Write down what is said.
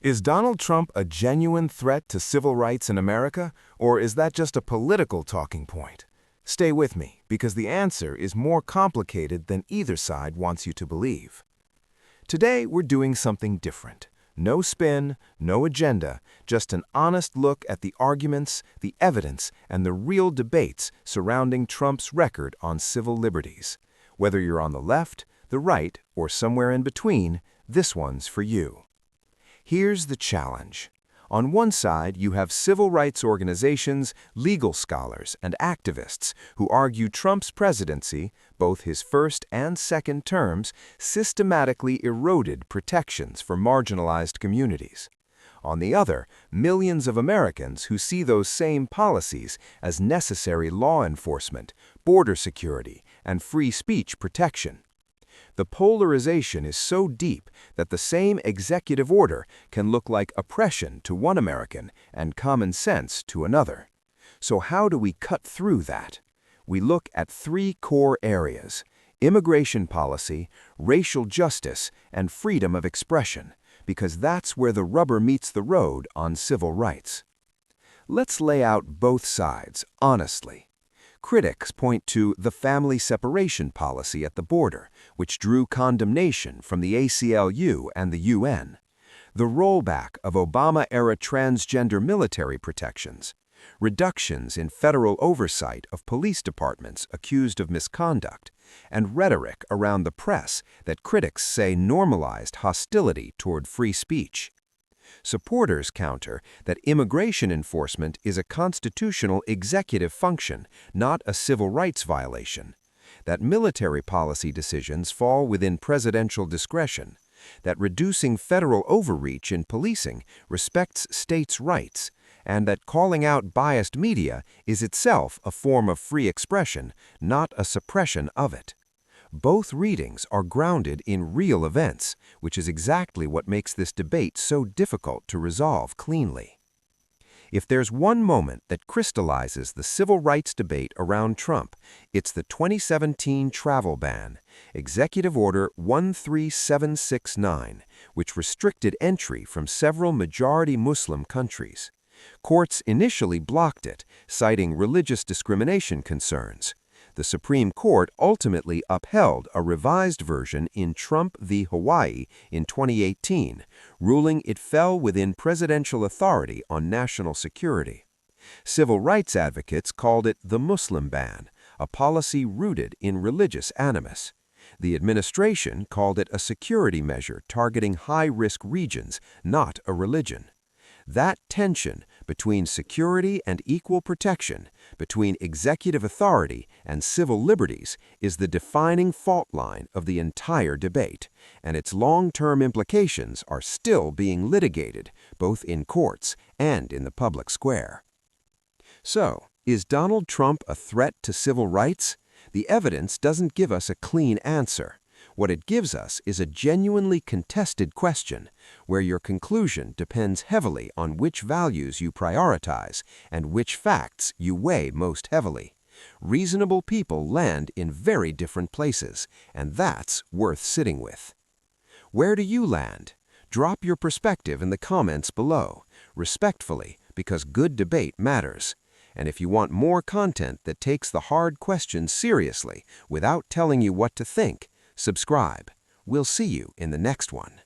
Is Donald Trump a genuine threat to civil rights in America, or is that just a political talking point? Stay with me, because the answer is more complicated than either side wants you to believe. Today, we're doing something different. No spin, no agenda, just an honest look at the arguments, the evidence, and the real debates surrounding Trump's record on civil liberties. Whether you're on the left, the right, or somewhere in between, this one's for you. Here's the challenge. On one side, you have civil rights organizations, legal scholars, and activists who argue Trump's presidency, both his first and second terms, systematically eroded protections for marginalized communities. On the other, millions of Americans who see those same policies as necessary law enforcement, border security, and free speech protection. The polarization is so deep that the same executive order can look like oppression to one American and common sense to another. So how do we cut through that? We look at three core areas: immigration policy, racial justice, and freedom of expression, because that's where the rubber meets the road on civil rights. Let's lay out both sides honestly. Critics point to the family separation policy at the border, which drew condemnation from the ACLU and the UN, the rollback of Obama-era transgender military protections, reductions in federal oversight of police departments accused of misconduct, and rhetoric around the press that critics say normalized hostility toward free speech. Supporters counter that immigration enforcement is a constitutional executive function, not a civil rights violation, that military policy decisions fall within presidential discretion, that reducing federal overreach in policing respects states' rights, and that calling out biased media is itself a form of free expression, not a suppression of it. Both readings are grounded in real events, which is exactly what makes this debate so difficult to resolve cleanly. If there's one moment that crystallizes the civil rights debate around Trump, it's the 2017 travel ban, Executive Order 13769, which restricted entry from several majority Muslim countries. Courts initially blocked it, citing religious discrimination concerns. The Supreme Court ultimately upheld a revised version in Trump v. Hawaii in 2018, ruling it fell within presidential authority on national security. Civil rights advocates called it the Muslim ban, a policy rooted in religious animus. The administration called it a security measure targeting high-risk regions, not a religion. That tension between security and equal protection, between executive authority and civil liberties, is the defining fault line of the entire debate, and its long-term implications are still being litigated, both in courts and in the public square. So, is Donald Trump a threat to civil rights? The evidence doesn't give us a clean answer. What it gives us is a genuinely contested question, where your conclusion depends heavily on which values you prioritize and which facts you weigh most heavily. Reasonable people land in very different places, and that's worth sitting with. Where do you land? Drop your perspective in the comments below, respectfully, because good debate matters. And if you want more content that takes the hard questions seriously without telling you what to think, subscribe. We'll see you in the next one.